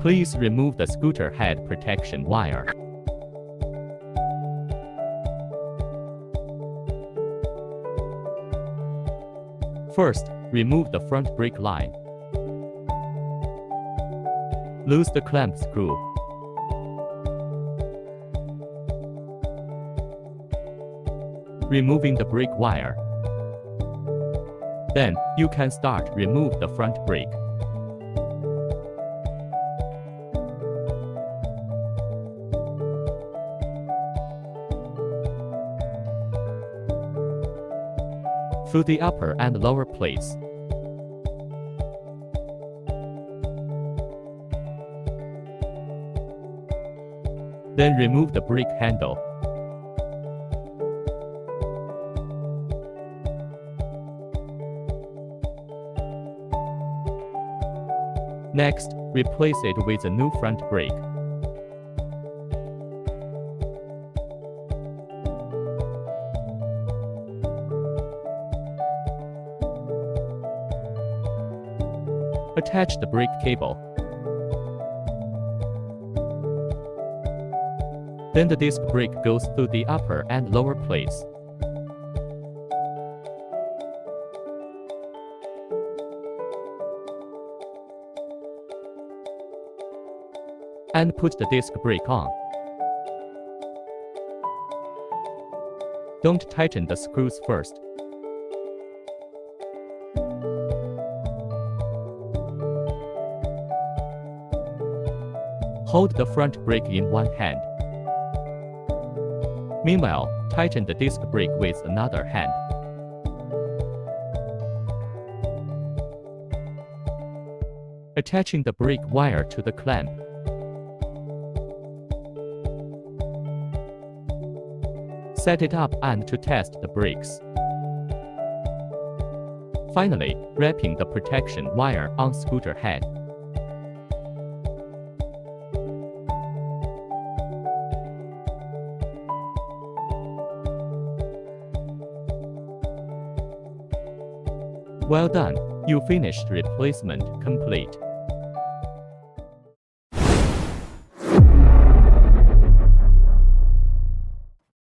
Please remove the scooter head protection wire. First, remove the front brake line. Loose the clamp screw. Removing the brake wire. Then, you can start remove the front brake. Through the upper and lower plates. Then remove the brake handle. Next, replace it with a new front brake. Attach the brake cable. Then the disc brake goes through the upper and lower plates. And put the disc brake on. Don't tighten the screws first. Hold the front brake in one hand. Meanwhile, tighten the disc brake with another hand. Attaching the brake wire to the clamp. Set it up and to test the brakes. Finally, wrapping the protection wire on scooter head. Well done, you finished replacement complete.